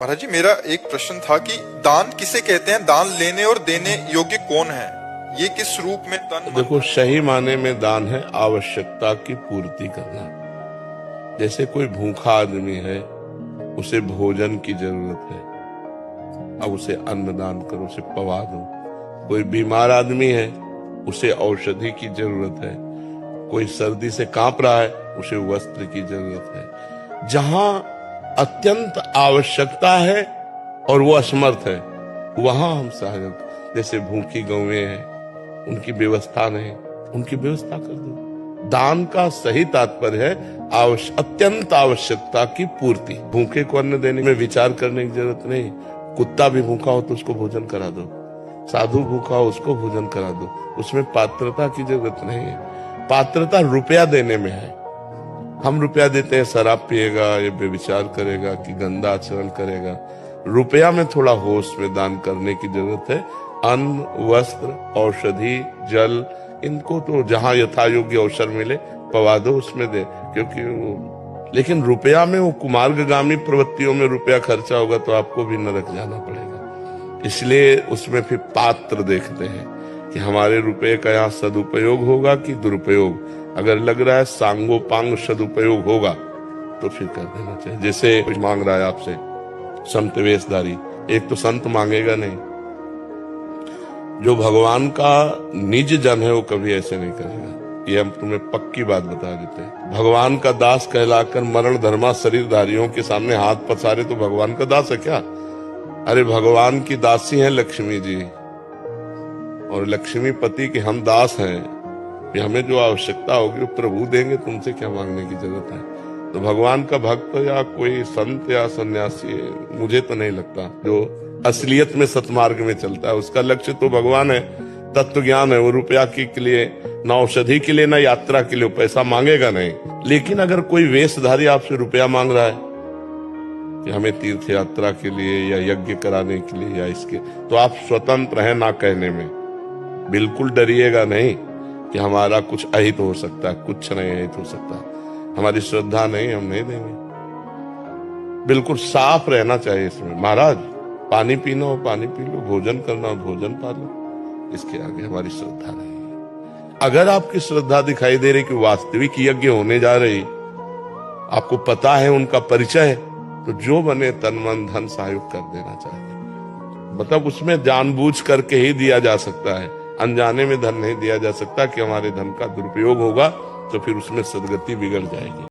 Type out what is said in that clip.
महाराज जी, मेरा एक प्रश्न था कि दान किसे कहते हैं? दान लेने और देने योग्य कौन है? ये किस रूप में तन देखो, सही माने में दान है आवश्यकता की पूर्ति करना। जैसे कोई भूखा आदमी है, उसे भोजन की जरूरत है, अब उसे अन्न दान करो, उसे पवा दो। कोई बीमार आदमी है, उसे औषधि की जरूरत है। कोई सर्दी से कांप रहा है, उसे वस्त्र की जरूरत है। जहां अत्यंत आवश्यकता है और वो असमर्थ है, वहां हम सहायक। जैसे भूखी गौएं हैं, उनकी व्यवस्था नहीं, उनकी व्यवस्था कर दो। दान का सही तात्पर्य है अत्यंत आवश्यकता की पूर्ति। भूखे को अन्न देने में विचार करने की जरूरत नहीं। कुत्ता भी भूखा हो तो उसको भोजन करा दो, साधु भूखा हो उसको भोजन करा दो। उसमें पात्रता की जरूरत नहीं है। पात्रता रुपया देने में है। हम रुपया देते हैं, शराब पिएगा, ये बेविचार करेगा कि गंदा आचरण करेगा। रुपया में थोड़ा होश में दान करने की जरूरत है। अन्न, वस्त्र, औषधि, जल, इनको तो जहां यथा योग्य अवसर मिले पवा दो, उसमें दे। क्योंकि लेकिन रुपया में वो कुमार्गगामी प्रवृत्तियों में रुपया खर्चा होगा तो आपको भी नरक जाना पड़ेगा। इसलिए उसमें फिर पात्र देखते हैं कि हमारे रुपये का यहाँ सदुपयोग होगा कि दुरुपयोग। अगर लग रहा है सांगोपांग सदुपयोग होगा तो फिर कर देना चाहिए। जैसे कुछ मांग रहा है आपसे संत वेशधारी, एक तो संत मांगेगा नहीं। जो भगवान का निज जन है वो कभी ऐसे नहीं करेगा। ये हम तुम्हें पक्की बात बता देते हैं। भगवान का दास कहलाकर मरण धर्मा शरीरधारियों के सामने हाथ पसारे तो भगवान का दास है क्या? अरे भगवान की दासी है लक्ष्मी जी, और लक्ष्मी पति के हम दास हैं। हमें जो आवश्यकता होगी वो प्रभु देंगे, तुमसे क्या मांगने की जरूरत है? तो भगवान का भक्त या कोई संत या सन्यासी, मुझे तो नहीं लगता जो असलियत में सतमार्ग में चलता है। उसका लक्ष्य तो भगवान है, तत्व ज्ञान है। वो रुपया के लिए, ना औषधि के लिए, ना यात्रा के लिए पैसा मांगेगा नहीं। लेकिन अगर कोई वेशधारी आपसे रुपया मांग रहा है कि हमें तीर्थ यात्रा के लिए या यज्ञ कराने के लिए या इसके, तो आप स्वतंत्र हैं ना कहने में। बिल्कुल डरिएगा नहीं कि हमारा कुछ अहित हो सकता है, कुछ नहीं अहित हो सकता। हमारी श्रद्धा नहीं, हम नहीं देंगे। बिल्कुल साफ रहना चाहिए इसमें। महाराज, पानी पीना हो पानी पी लो, भोजन करना हो भोजन पा लो, इसके आगे हमारी श्रद्धा नहीं है। अगर आपकी श्रद्धा दिखाई दे रही कि वास्तविक यज्ञ होने जा रही, आपको पता है उनका परिचय, तो जो बने तन मन धन सहयोग कर देना चाहिए। मतलब उसमें जानबूझ करके ही दिया जा सकता है, अनजाने में धन नहीं दिया जा सकता कि हमारे धन का दुरुपयोग होगा तो फिर उसमें सदगति बिगड़ जाएगी।